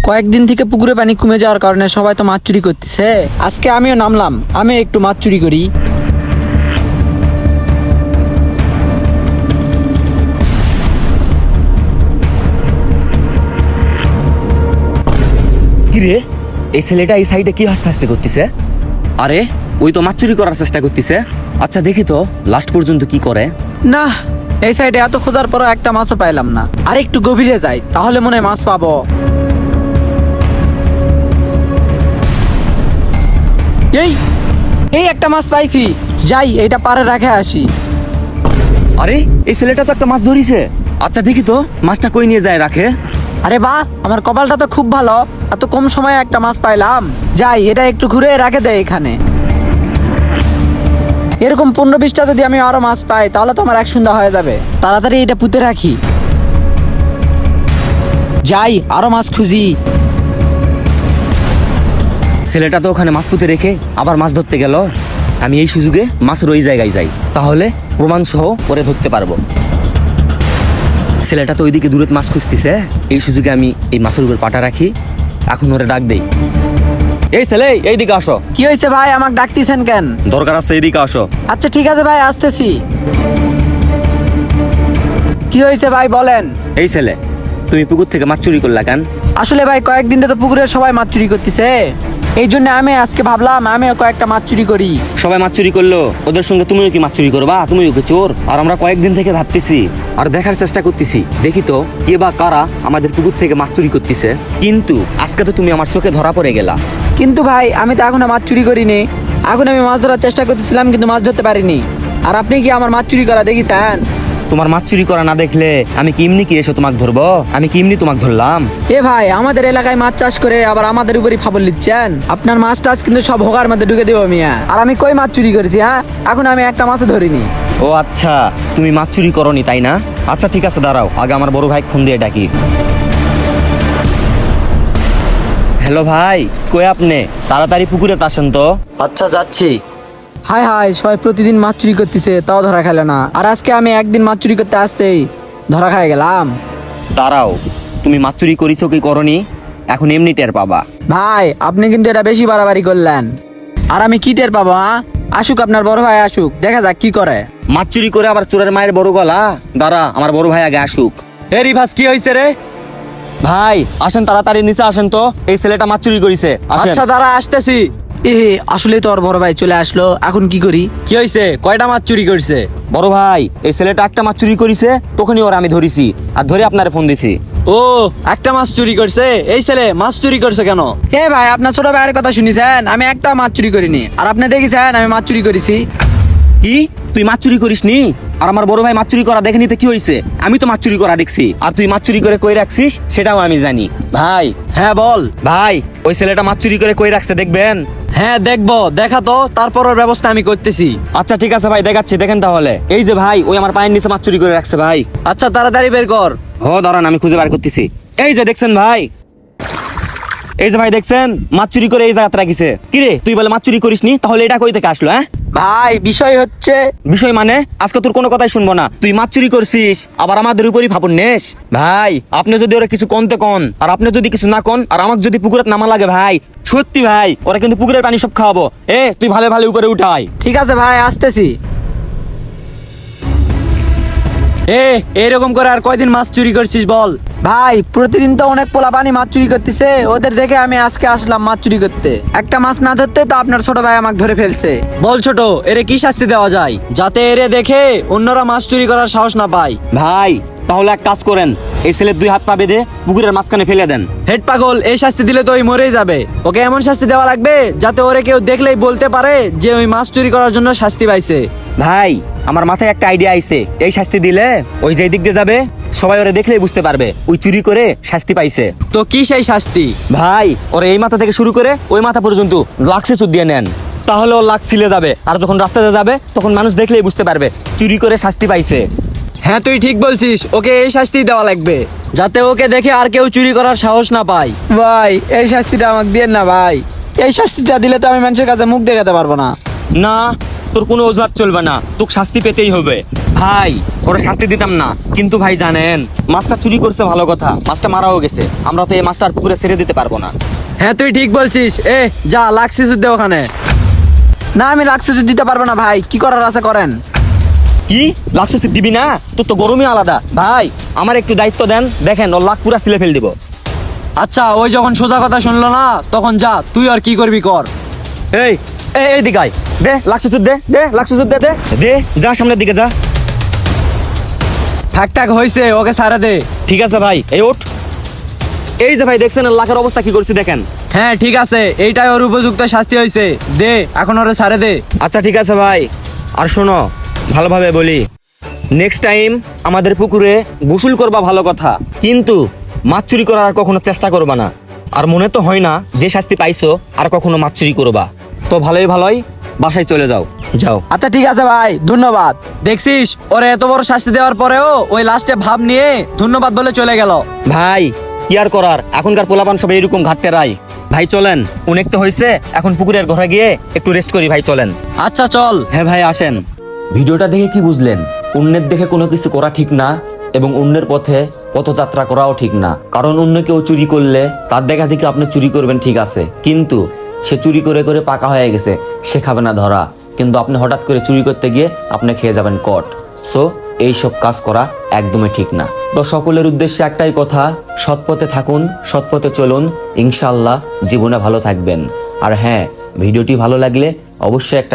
কয়েকদিন থেকে পুকুরে পানি কমে যাওয়ার কারণে সবাই তো মাছ চুরি করতেছে। আজকে আমিও নামলাম, আমি একটু মাছ চুরি করি। কিরে, এই ছেলেটা এই সাইডে কি হাসতে হাসতে করতেছে? আরে ওই তো মাছ চুরি করার চেষ্টা করতেছে। আচ্ছা দেখি তো লাস্ট পর্যন্ত কি করে। না, এই সাইডে এত খোঁজার পরও একটা মাছও পাইলাম না। আর একটু গভীরে যাই, তাহলে মনে হয় মাছ পাবো। এই এই একটা মাছ পাইছি, যাই এটা পারে রাখে আসি। আরে এই ছেলেটা তো একটা মাছ ধরিছে। আচ্ছা দেখি তো মাছটা কই নিয়ে যায় রাখে। আরে বাহ, আমার কপালটা তো খুব ভালো, এত কম সময়ে একটা মাছ পাইলাম। যাই এটা একটু ঘুরে রাখে দেয় এখানে। এরকম 15-20টা যদি আমি আরো মাছ পাই তাহলে তো আমার এক সন্ধ্যা হয়ে যাবে। তাড়াতাড়ি এটা পুঁতে রাখি। যাই আরো মাছ খুঁজি। ছেলেটা তো ওখানে মাছ পুঁতে রেখে আবার মাছ ধরতে গেল। আমি এই সুযোগে মাছের ওই জায়গায় যাই, তাহলে প্রমাণ সহ পরে ধরতে পারবো। ছেলেটা তো ওইদিকে দূরে মাছ খুঁজতেছে, এই সুযোগে আমি এই মাছের উপর পাটা রাখি। এখন ওরে ডাক দেই, এই ছেলে এইদিকে আসো। কি হয়েছে ভাই, আমাকে ডাকতেছেন কেন? দরকার আছে, এইদিকে আসো। আচ্ছা ঠিক আছে ভাই, আসতেছি। কি হয়েছে ভাই বলেন। এই ছেলে, তুমি পুকুর থেকে মাছ চুরি করলা কেন? আসলে ভাই কয়েকদিন তো পুকুরে সবাই মাছ চুরি করতেছে, এই জন্য আমি আজকে ভাবলাম আমিও কয়েকটা মাছ চুরি করি। সবাই মাছ চুরি করলো, ওদের সঙ্গে তুমিও কি মাছ চুরি করবা? তুমিও কি চোর? আর আমরা কয়েকদিন থেকে ভাবতেছি আর দেখার চেষ্টা করতেছি, দেখি তো কে বা কারা আমাদের পুকুর থেকে মাছ চুরি করতেছে। কিন্তু আজকে তো তুমি আমার চোখে ধরা পড়ে গেলা। কিন্তু ভাই আমি তো এখনো মাছ চুরি করিনি। এখন আমি মাছ ধরার চেষ্টা করতেছিলাম কিন্তু মাছ ধরতে পারিনি। আর আপনি কি আমার মাছ চুরি করা দেখেছেন? তোমার মাছ চুরি করা না দেখলে আমি কি এমনি কি এসে তোমাকে ধরবো? আমি কি এমনি তোমাকে ধরলাম? এ ভাই, আমাদের এলাকায় মাছ চাষ করে আবার আমাদের উপরই ফাবল দিচ্ছেন। আপনার মাছ টাছ কিন্তু সব হোগার মধ্যে ঢুকে দেবো মিয়া। আর আমি কই মাছ চুরি করেছি? হ্যাঁ, এখন আমি একটা মাছও ধরিনি। ও আচ্ছা, তুমি মাছ চুরি করনি তাই না? আচ্ছা ঠিক আছে, দাঁড়াও আগে আমার বড় ভাই ফোন দিয়ে ডাকি। হ্যালো ভাই, কই আপনি? তাড়াতাড়ি পুকুরে আসেন তো। আচ্ছা যাচ্ছি। হায় হায়, সবাই প্রতিদিন মাছ চুরি করতেছে তাও ধরা খাইলে না, আর আজকে আমি একদিন মাছ চুরি করতে আসতেই ধরা খাই গেলাম। দাঁড়াও, তুমি মাছ চুরি করিছো কি করনি এখন এমনি টের পাবা। ভাই আপনি কিন্তু এটা বেশি বাড়াবাড়ি করলেন। আর আমি কি টের পাবো? আসুক আপনার বড় ভাই, আসুক, দেখা যাক কি করে। মাছ চুরি করে আবার চোরের মায়ের বড় গলা। দাঁড়া, আমার বড় ভাই আগে আসুক। এ রিভাস, কি হয়েছে রে? ভাই আসেন, তাড়াতাড়ি নিচে আসেন তো, এই ছেলেটা মাছ চুরি করেছে। আচ্ছা দাঁড়া, আসতেছি। এ আসলে তো ওর বড় ভাই চলে আসলো, এখন কি করি? কি হয়েছে? কয়টা মাছ চুরি করছে? বড় ভাই, এই ছেলেটা একটা মাছ চুরি করেছে, তখনই ওরা আমি ধরিছি আর ধরে আপনারে ফোন দিছি। ও, একটা মাছ চুরি করছে? এই ছেলে মাছ চুরি করছে কেন? এ ভাই, আপনার ছোট ভাইয়ের কথা শুনিছেন? আমি একটা মাছ চুরি করিনি, আর আপনি দেখেছেন আমি মাছ চুরি করেছি। কি, তুই মাছ চুরি করিসনি? আর আমার বড় ভাই মাছ চুরি করা দেখেনি তো কি হয়েছে? আমি তো মাছ চুরি করা দেখছি, আর তুই মাছ চুরি করে কই রাখছিস সেটাও আমি জানি। ভাই, হ্যাঁ বল। ভাই ওই ছেলেটা মাছ চুরি করে কই রাখছে দেখবেন? হ্যাঁ দেখবো, দেখা তো, তারপরের ব্যবস্থা আমি করতেছি। আচ্ছা ঠিক আছে ভাই, দেখাচ্ছি, দেখেন তাহলে। এই যে ভাই, ওই আমার পায়ের নিচে মাছ চুরি করে রাখছে ভাই। আচ্ছা তাড়াতাড়ি বের কর। দাঁড়ান, আমি খুঁজে বার করতেছি। এই যে দেখছেন ভাই, এই যে ভাই দেখছেন, মাছ চুরি করে এই জায়গাতে রাখিছে। কিরে, তুই বলে মাছ চুরি করিসনি, তাহলে এটা কই থেকে আসলো? হ্যাঁ ভাই বিষয় হচ্ছে, বিষয় মানে আজকে তোর কোনো কথাই শুনবো না। তুই মাছ চুরি করছিস, আবার আমাদের উপরই ফাপড় নেস। ভাই আপনি যদি ওরা কিছু কনতে কন, আর আপনি যদি কিছু না কন, আর আমাকে যদি পুকুরে নামা লাগে ভাই, সত্যি ভাই ওরা কিন্তু পুকুরের পানি সব খাওয়াবো। তুই ভালো ভালো উপরে উঠাই। ঠিক আছে ভাই, আসতেছি। এরকম করে আর কয়দিন মাছ চুরি করছিস বল? ভাই প্রতিদিন তো অনেক পোলা পানি মাছ চুরি করতেছে, ওদের দেখে আমি আজকে আসলাম মাছ চুরি করতে। একটা মাছ না ধরতে তো আপনার ছোট ভাই আমাকে ধরে ফেলছে। বল ছোট, এরে কি শাস্তি দেওয়া যায় যাতে এরে দেখে অন্যরা মাছ চুরি করার সাহস না পায়? ভাই তাহলে এক কাজ করেন, এই ছেলের 2 হাত পা বেঁধে পুকুরের মাঝখানে ফেলে দেন। হেড পাগল, এই শাস্তি দিলে তো ওই মরেই যাবে। ওকে এমন শাস্তি দেওয়া লাগবে যাতে ওরে কেউ দেখলেই বলতে পারে যে ওই মাছ চুরি করার জন্য শাস্তি পাইছে। ভাই আমার মাথায় একটা আইডিয়া আইছে, এই শাস্তি দিলে ওই যে দিক দিয়ে যাবে সবাই ওরে দেখলেই বুঝতে পারবে ওই চুরি করে শাস্তি পাইছে। তো কি সেই শাস্তি? ভাই ওরে এই মাথা থেকে শুরু করে ওই মাথা পর্যন্ত লাক্সে সুদ দিয়ে নেন, তাহলে ও লাক্স ছিলে যাবে, আর যখন রাস্তাতে যাবে তখন মানুষ দেখলেই বুঝতে পারবে চুরি করে শাস্তি পাইছে। হ্যাঁ তুই ঠিক বলছিস, ওকে এই শাস্তি দেওয়া লাগবে যাতে ওকে দেখে আর কেউ চুরি করার সাহস না পায়। ভাই এই শাস্তিটা আমাকে দিয়েন না ভাই, এই শাস্তিটা দিলে তো আমি মানুষের কাছে মুখ দেখাতে পারবো না। না, তোর কোনো অজুহাত চলবে না, তোকে শাস্তি পেতেই হবে। ভাই ওরা শাস্তি দিতাম না, কিন্তু ভাই জানেন মাছটা চুরি করছে ভালো কথা, মাছটা মারাও গেছে, আমরা তো এই মাছটা আর পুকুরে ছেড়ে দিতে পারবো না। হ্যাঁ তুই ঠিক বলছিস। যা লাগছিস দে ওখানে। না আমি লাগছে দিতে পারবো না ভাই, কি করার আছে করেন। কি লাক্স দিবি না? তোর তো গরমই আলাদা। ভাই আমার একটু দায়িত্ব দেন, দেখেন ওর লাখ পুরা সিলে ফেল দিব। আচ্ছা ওই যখন সোজা কথা শুনলো না তখন যা, তুই আর কি করবি কর। এই এই দিকাই দে লাক্স দে, দে লাক্স দে, দে দে, যা সামনের দিকে যা। থাক থাক হয়েছে, ওকে ছাড়ে দে। ঠিক আছে ভাই, এই ওঠ। এই যে ভাই দেখছেন ওর লাখের অবস্থা কি করছি দেখেন। হ্যাঁ ঠিক আছে, এইটাই ওর উপযুক্ত শাস্তি হয়েছে, দে এখন ওরে ছাড়ে দে। আচ্ছা ঠিক আছে ভাই, আর শোনো ভালোভাবে বলি, নেক্সট টাইম আমাদের পুকুরে গোসল করবা ভালো কথা, কিন্তু মাছ চুরি করার আর কখনো চেষ্টা করবা না। আর মনে তো হয় না যে শাস্তি পাইছো আর কখনো মাছ চুরি করবা। তো ভালোই ভালোই বাসায় চলে যাও, যাও। আচ্ছা ঠিক আছে ভাই, ধন্যবাদ। দেখছিস ওরে এত বড় শাস্তি দেওয়ার পরেও ওই লাস্টে ভাব নিয়ে ধন্যবাদ বলে চলে গেল। ভাই কি আর করার, এখনকার পোলাপান সব এরকম ঘাটতে রায়। ভাই চলেন, অনেক তো হয়েছে, এখন পুকুরের ঘরে গিয়ে একটু রেস্ট করি। ভাই চলেন। আচ্ছা চল। হ্যাঁ ভাই আসেন। ভিডিওটা দেখে কি বুঝলেন? অন্যের দেখে কোনো কিছু করা ঠিক না, এবং অন্যের পথে পথযাত্রা করাও ঠিক না। কারণ অন্য কেউ চুরি করলে তার দেখা দেখে আপনি চুরি করবেন, ঠিক আছে, কিন্তু সে চুরি করে করে পাকা হয়ে গেছে, সে খাবে না ধরা, কিন্তু আপনি হঠাৎ করে চুরি করতে গিয়ে আপনি খেয়ে যাবেন কট। সো এইসব কাজ করা একদমই ঠিক না। তো সকলের উদ্দেশ্যে একটাই কথা, সৎ পথে থাকুন, সৎ পথে চলুন, ইনশাল্লাহ জীবনে ভালো থাকবেন। আর হ্যাঁ, ভিডিওটি ভালো লাগলে অবশ্যই একটা